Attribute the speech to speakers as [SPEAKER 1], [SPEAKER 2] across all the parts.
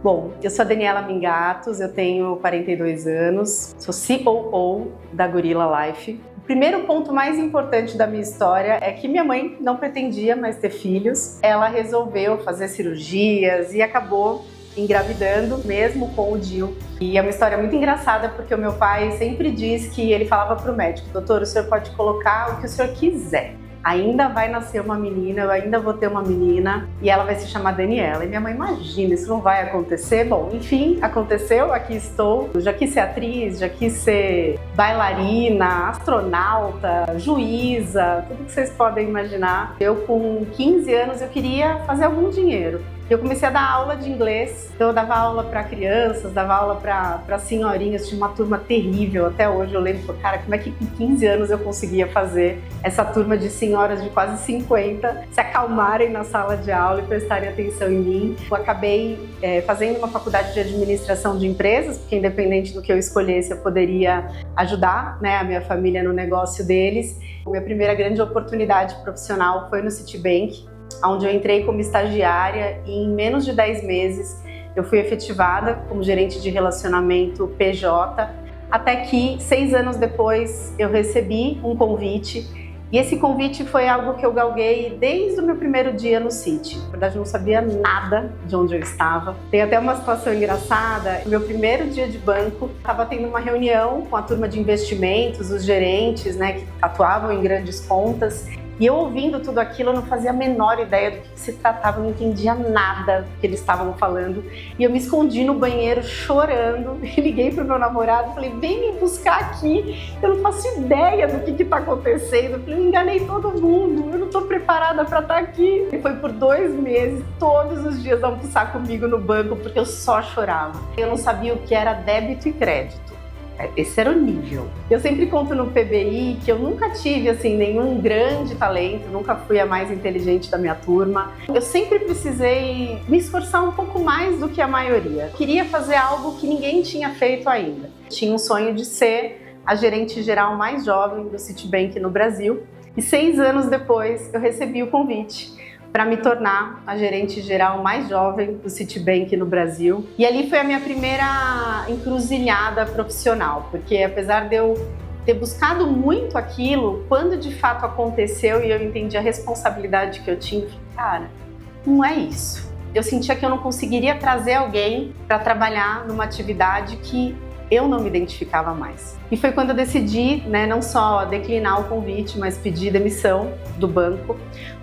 [SPEAKER 1] Bom, eu sou a Daniela Mingatos, eu tenho 42 anos, sou COO da Gorilla Life. O primeiro ponto mais importante da minha história é que minha mãe não pretendia mais ter filhos. Ela resolveu fazer cirurgias e acabou engravidando, mesmo com o DIU. E é uma história muito engraçada porque o meu pai sempre diz que ele falava para o médico: doutor, o senhor pode colocar o que o senhor quiser. Ainda vai nascer uma menina, eu ainda vou ter uma menina e ela vai se chamar Daniela. E minha mãe, imagina, isso não vai acontecer? Bom, enfim, aconteceu, aqui estou. Eu já quis ser atriz, já quis ser bailarina, astronauta, juíza, tudo que vocês podem imaginar. Eu com 15 anos eu queria fazer algum dinheiro. Eu comecei a dar aula de inglês, então eu dava aula para crianças, dava aula para senhorinhas, tinha uma turma terrível, até hoje eu lembro, cara, como é que com 15 anos eu conseguia fazer essa turma de senhoras de quase 50 se acalmarem na sala de aula e prestarem atenção em mim. Eu acabei fazendo uma faculdade de administração de empresas, porque independente do que eu escolhesse, eu poderia ajudar, né, a minha família no negócio deles. A minha primeira grande oportunidade profissional foi no Citibank, onde eu entrei como estagiária e em menos de 10 meses eu fui efetivada como gerente de relacionamento PJ, até que 6 anos depois eu recebi um convite, e esse convite foi algo que eu galguei desde o meu primeiro dia no Citi. Na verdade, eu não sabia nada de onde eu estava. Tem até uma situação engraçada. No meu primeiro dia de banco, estava tendo uma reunião com a turma de investimentos, os gerentes, né, que atuavam em grandes contas. E eu ouvindo tudo aquilo, eu não fazia a menor ideia do que se tratava, eu não entendia nada do que eles estavam falando. E eu me escondi no banheiro chorando e liguei pro meu namorado e falei: vem me buscar aqui, eu não faço ideia do que está acontecendo. Eu falei: eu enganei todo mundo, eu não estou preparada para estar aqui. E foi por 2 meses, todos os dias almoçar comigo no banco, porque eu só chorava. Eu não sabia o que era débito e crédito. Esse era o nível. Eu sempre conto no PBI que eu nunca tive assim nenhum grande talento, nunca fui a mais inteligente da minha turma. Eu sempre precisei me esforçar um pouco mais do que a maioria. Eu queria fazer algo que ninguém tinha feito ainda. Eu tinha um sonho de ser a gerente geral mais jovem do Citibank no Brasil. E 6 anos depois eu recebi o convite para me tornar a gerente geral mais jovem do Citibank no Brasil. E ali foi a minha primeira encruzilhada profissional, porque apesar de eu ter buscado muito aquilo, quando de fato aconteceu e eu entendi a responsabilidade que eu tinha, eu falei: cara, não é isso. Eu sentia que eu não conseguiria trazer alguém para trabalhar numa atividade que eu não me identificava mais. E foi quando eu decidi, né, não só declinar o convite, mas pedir demissão do banco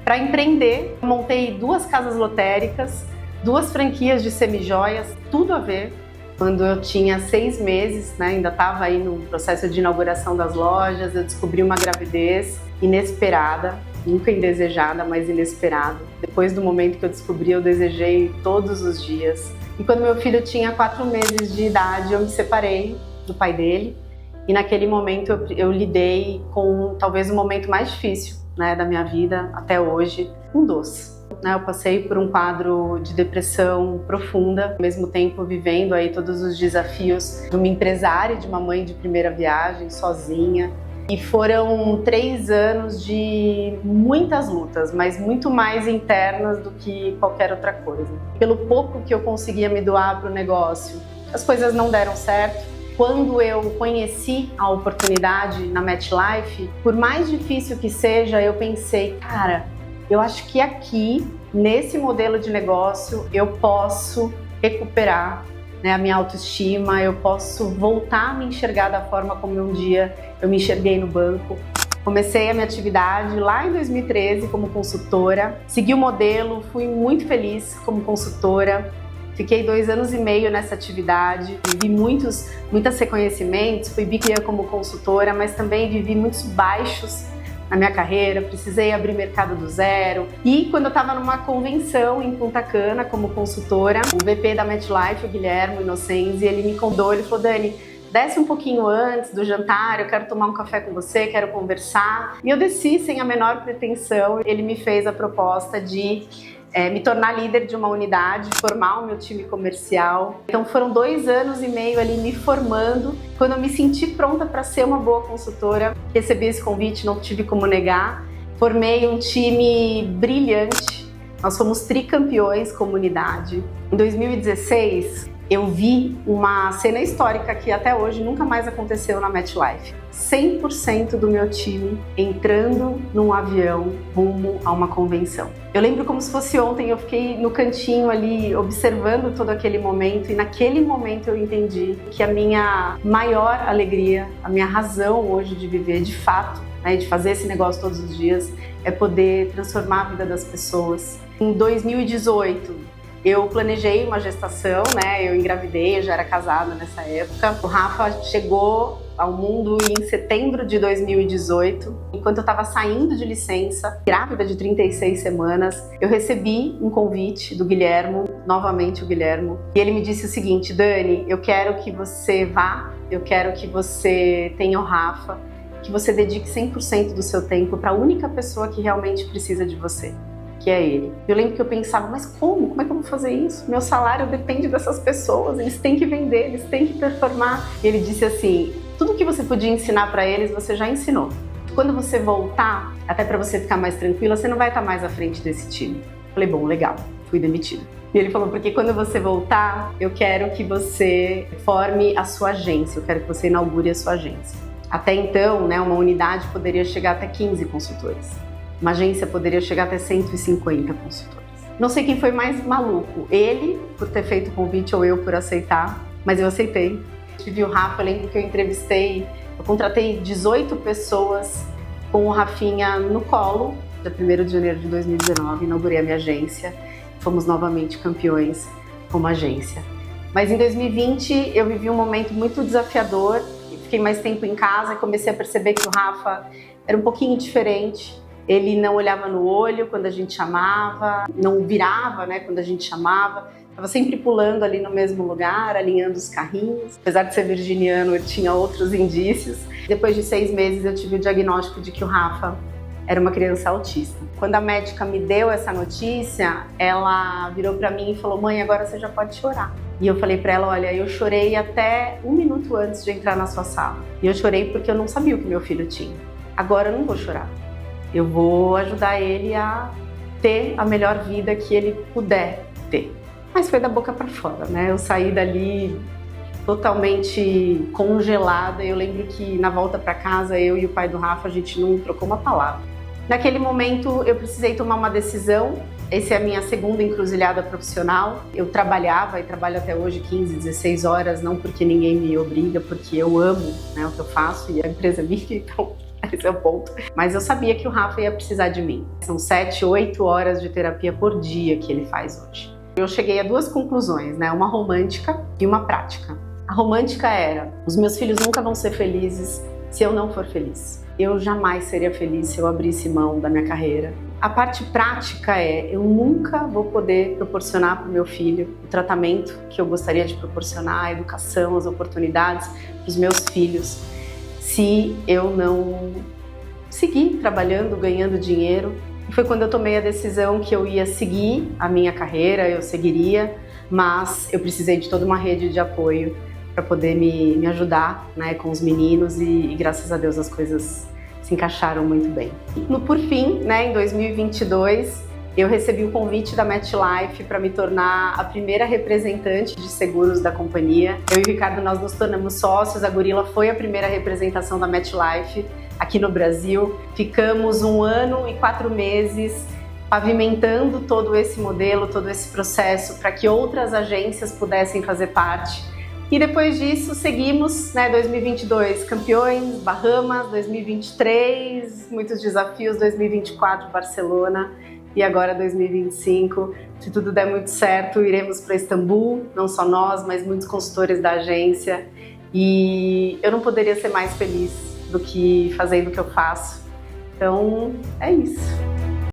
[SPEAKER 1] para empreender. Montei 2 casas lotéricas, 2 franquias de semijoias, tudo a ver. Quando eu tinha 6 meses, né, ainda estava aí no processo de inauguração das lojas, eu descobri uma gravidez inesperada, nunca indesejada, mas inesperada. Depois do momento que eu descobri, eu desejei todos os dias. E quando meu filho tinha 4 meses de idade, eu me separei do pai dele. E naquele momento eu lidei com talvez o momento mais difícil, né, da minha vida até hoje, um doce. Eu passei por um quadro de depressão profunda, ao mesmo tempo vivendo aí todos os desafios de uma empresária, de uma mãe de primeira viagem, sozinha. E foram 3 anos de muitas lutas, mas muito mais internas do que qualquer outra coisa. Pelo pouco que eu conseguia me doar para o negócio, as coisas não deram certo. Quando eu conheci a oportunidade na MetLife, por mais difícil que seja, eu pensei: cara, eu acho que aqui, nesse modelo de negócio, eu posso recuperar, né, a minha autoestima, eu posso voltar a me enxergar da forma como um dia eu me enxerguei no banco. Comecei a minha atividade lá em 2013 como consultora, segui o modelo, fui muito feliz como consultora. Fiquei 2 anos e meio nessa atividade, vivi muitos reconhecimentos, fui bicampeã como consultora, mas também vivi muitos baixos na minha carreira, precisei abrir mercado do zero. E quando eu estava numa convenção em Punta Cana como consultora, o VP da MetLife, o Guilherme Innocenzi, ele me convidou, ele falou: Dani, desce um pouquinho antes do jantar, eu quero tomar um café com você, quero conversar. E eu desci sem a menor pretensão. Ele me fez a proposta de me tornar líder de uma unidade, formar o meu time comercial. Então foram 2 anos e meio ali me formando. Quando eu me senti pronta para ser uma boa consultora, recebi esse convite, não tive como negar. Formei um time brilhante, Nós fomos tricampeões comunidade. Em 2016, eu vi uma cena histórica que até hoje nunca mais aconteceu na MetLife. 100% do meu time entrando num avião rumo a uma convenção. Eu lembro como se fosse ontem, eu fiquei no cantinho ali observando todo aquele momento e naquele momento eu entendi que a minha maior alegria, a minha razão hoje de viver de fato, né, de fazer esse negócio todos os dias, é poder transformar a vida das pessoas. Em 2018, eu planejei uma gestação, né? Eu engravidei, eu já era casada nessa época. O Rafa chegou ao mundo em setembro de 2018. Enquanto eu estava saindo de licença, grávida de 36 semanas, eu recebi um convite do Guilhermo, novamente o Guilhermo, e ele me disse o seguinte: Dani, eu quero que você vá, eu quero que você tenha o Rafa, que você dedique 100% do seu tempo para a única pessoa que realmente precisa de você, que é ele. Eu lembro que eu pensava, mas como? Como é que eu vou fazer isso? Meu salário depende dessas pessoas, eles têm que vender, eles têm que performar. E ele disse assim, tudo que você podia ensinar para eles, você já ensinou. Quando você voltar, até para você ficar mais tranquila, você não vai estar mais à frente desse time. Eu falei, bom, legal, fui demitida. E ele falou, porque quando você voltar, eu quero que você forme a sua agência, eu quero que você inaugure a sua agência. Até então, né, uma unidade poderia chegar até 15 consultores. Uma agência poderia chegar até 150 consultores. Não sei quem foi mais maluco, ele por ter feito o convite ou eu por aceitar, mas eu aceitei. Tive o Rafa, eu lembro que eu contratei 18 pessoas com o Rafinha no colo, dia 1º de janeiro de 2019, inaugurei a minha agência, fomos novamente campeões como agência. Mas em 2020 eu vivi um momento muito desafiador, fiquei mais tempo em casa e comecei a perceber que o Rafa era um pouquinho diferente. Ele não olhava no olho quando a gente chamava, não virava, né, quando a gente chamava. Estava sempre pulando ali no mesmo lugar, alinhando os carrinhos. Apesar de ser virginiano, ele tinha outros indícios. Depois de 6 meses, eu tive o diagnóstico de que o Rafa era uma criança autista. Quando a médica me deu essa notícia, ela virou para mim e falou, mãe, agora você já pode chorar. E eu falei para ela, olha, eu chorei até 1 minuto antes de entrar na sua sala. E eu chorei porque eu não sabia o que meu filho tinha. Agora eu não vou chorar. Eu vou ajudar ele a ter a melhor vida que ele puder ter. Mas foi da boca para fora, né? Eu saí dali totalmente congelada. Eu lembro que na volta para casa, eu e o pai do Rafa, a gente não trocou uma palavra. Naquele momento, eu precisei tomar uma decisão. Essa é a minha segunda encruzilhada profissional. Eu trabalhava e trabalho até hoje 15, 16 horas, não porque ninguém me obriga, porque eu amo, né, o que eu faço e a empresa é minha, então esse é o ponto. Mas eu sabia que o Rafa ia precisar de mim. São 7, 8 horas de terapia por dia que ele faz hoje. Eu cheguei a 2 conclusões, né? Uma romântica e uma prática. A romântica era, os meus filhos nunca vão ser felizes se eu não for feliz. Eu jamais seria feliz se eu abrisse mão da minha carreira. A parte prática é, eu nunca vou poder proporcionar para o meu filho o tratamento que eu gostaria de proporcionar, a educação, as oportunidades para os meus filhos, se eu não seguir trabalhando, ganhando dinheiro. E foi quando eu tomei a decisão que eu ia seguir a minha carreira, eu seguiria, mas eu precisei de toda uma rede de apoio para poder me ajudar, né, com os meninos e graças a Deus as coisas se encaixaram muito bem. Por fim, né, em 2022, eu recebi o convite da MetLife para me tornar a primeira representante de seguros da companhia. Eu e o Ricardo, nós nos tornamos sócios, a Gorilla foi a primeira representação da MetLife aqui no Brasil. Ficamos 1 ano e 4 meses pavimentando todo esse modelo, todo esse processo para que outras agências pudessem fazer parte. E depois disso seguimos, né, 2022 campeões, Bahamas, 2023 muitos desafios, 2024 Barcelona e agora 2025, se tudo der muito certo, iremos para Istambul, não só nós, mas muitos consultores da agência, e eu não poderia ser mais feliz do que fazendo o que eu faço. Então, é isso.